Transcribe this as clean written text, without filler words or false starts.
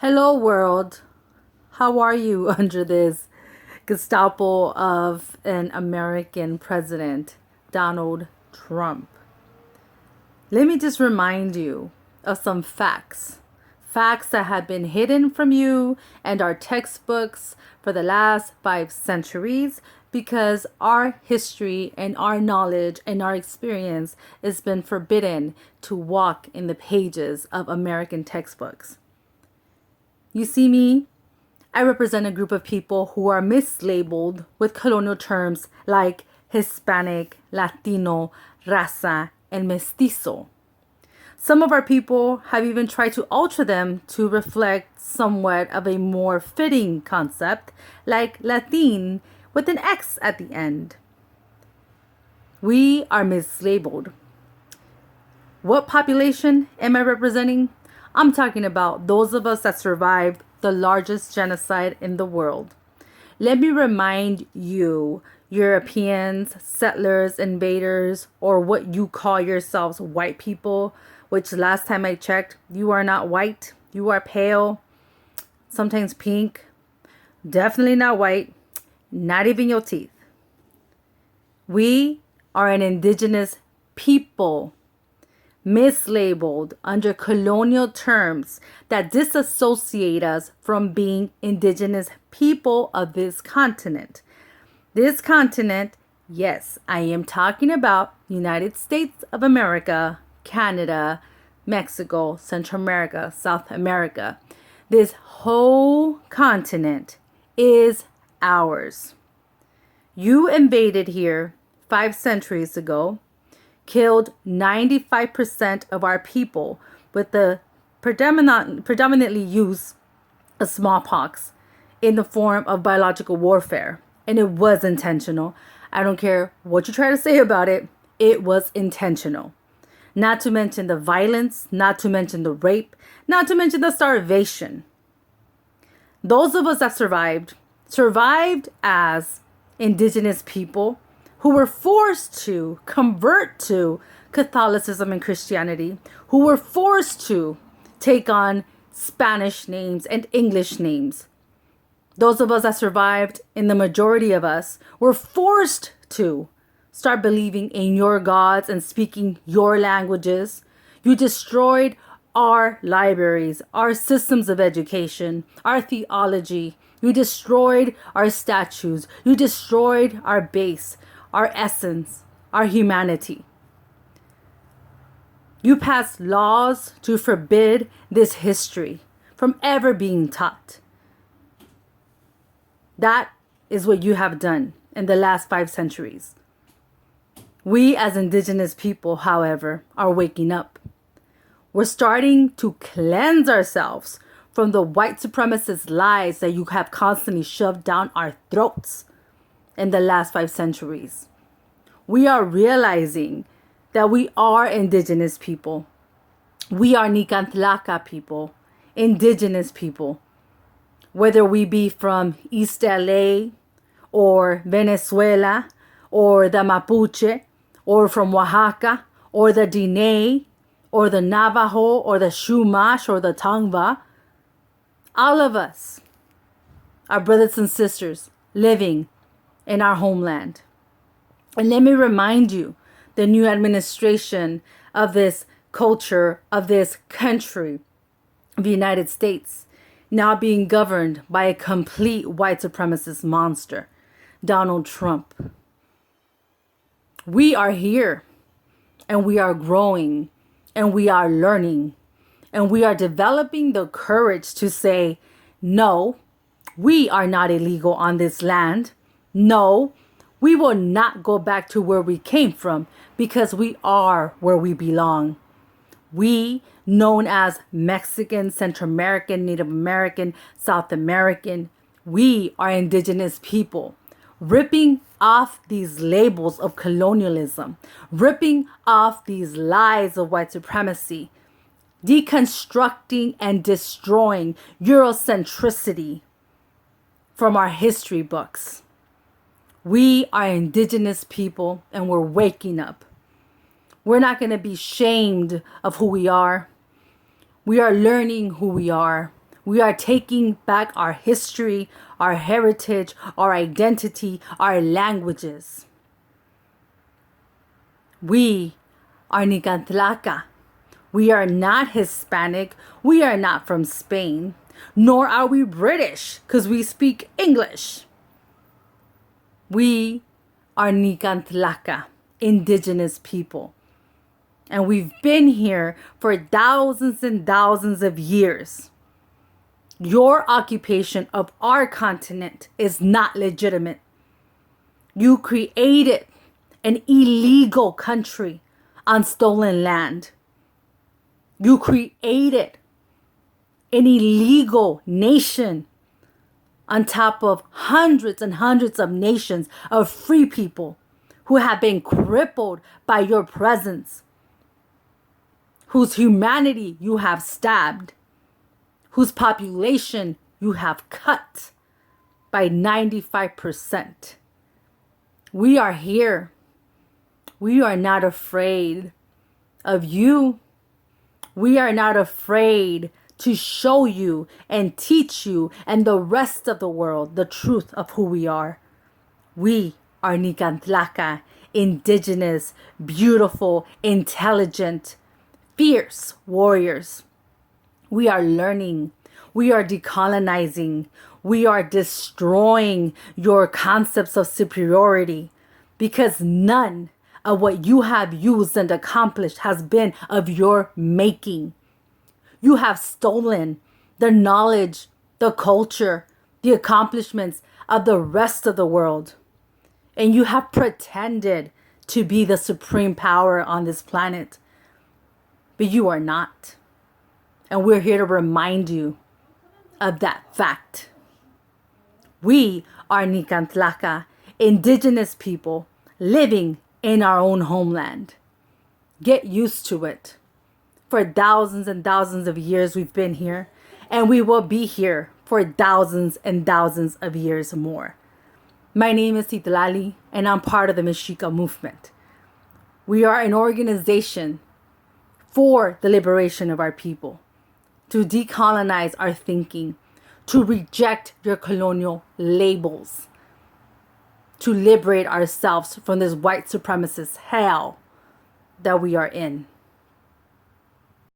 Hello, world. How are you under this Gestapo of an American president, Donald Trump? Let me just remind you of some facts. Facts that have been hidden from you and our textbooks for the last 5 centuries because our history and our knowledge and our experience has been forbidden to walk in the pages of American textbooks. You see me? I represent a group of people who are mislabeled with colonial terms like Hispanic, Latino, raza, and mestizo. Some of our people have even tried to alter them to reflect somewhat of a more fitting concept like Latin with an X at the end. We are mislabeled. What population am I representing? I'm talking about those of us that survived the largest genocide in the world. Let me remind you, Europeans, settlers, invaders, or what you call yourselves white people, which last time I checked, you are not white. You are pale, sometimes pink, definitely not white, not even your teeth. We are an indigenous people, mislabeled under colonial terms that disassociate us from being indigenous people of this continent. This continent, yes, I am talking about United States of America, Canada, Mexico, Central America, South America. This whole continent is ours. You invaded here 5 centuries ago, killed 95% of our people with the predominantly use of smallpox in the form of biological warfare. And it was intentional. I don't care what you try to say about it. It was intentional. Not to mention the violence, not to mention the rape, not to mention the starvation. Those of us that survived as indigenous people who were forced to convert to Catholicism and Christianity, who were forced to take on Spanish names and English names. Those of us that survived, and the majority of us, were forced to start believing in your gods and speaking your languages. You destroyed our libraries, our systems of education, our theology. You destroyed our statues. You destroyed our base, our essence, our humanity. You passed laws to forbid this history from ever being taught. That is what you have done in the last 5 centuries. We as indigenous people, however, are waking up. We're starting to cleanse ourselves from the white supremacist lies that you have constantly shoved down our throats in the last 5 centuries. We are realizing that we are indigenous people. We are Nicantlaca people, indigenous people. Whether we be from East LA or Venezuela or the Mapuche or from Oaxaca or the Diné or the Navajo or the Chumash or the Tongva, all of us are brothers and sisters living in our homeland. And let me remind you, the new administration of this culture, of this country, of the United States, now being governed by a complete white supremacist monster, Donald Trump. We are here, and we are growing, and we are learning, and we are developing the courage to say, no, we are not illegal on this land. No, we will not go back to where we came from because we are where we belong. We, known as Mexican, Central American, Native American, South American, we are indigenous people, ripping off these labels of colonialism, ripping off these lies of white supremacy, deconstructing and destroying Eurocentricity from our history books. We are indigenous people and we're waking up. We're not going to be shamed of who we are. We are learning who we are. We are taking back our history, our heritage, our identity, our languages. We are Nicantlaca. We are not Hispanic. We are not from Spain. Nor are we British because we speak English. We are Nicantlaca, indigenous people. And we've been here for thousands and thousands of years. Your occupation of our continent is not legitimate. You created an illegal country on stolen land. You created an illegal nation on top of hundreds and hundreds of nations of free people who have been crippled by your presence, whose humanity you have stabbed, whose population you have cut by 95%. We are here. We are not afraid of you. We are not afraid to show you and teach you and the rest of the world the truth of who we are. We are Nicantlaca, indigenous, beautiful, intelligent, fierce warriors. We are learning. We are decolonizing. We are destroying your concepts of superiority because none of what you have used and accomplished has been of your making. You have stolen the knowledge, the culture, the accomplishments of the rest of the world. And you have pretended to be the supreme power on this planet. But you are not. And we're here to remind you of that fact. We are Nicantlaca, indigenous people living in our own homeland. Get used to it. For thousands and thousands of years we've been here, and we will be here for thousands and thousands of years more. My name is Citlalli, and I'm part of the Mexica movement. We are an organization for the liberation of our people, to decolonize our thinking, to reject your colonial labels, to liberate ourselves from this white supremacist hell that we are in.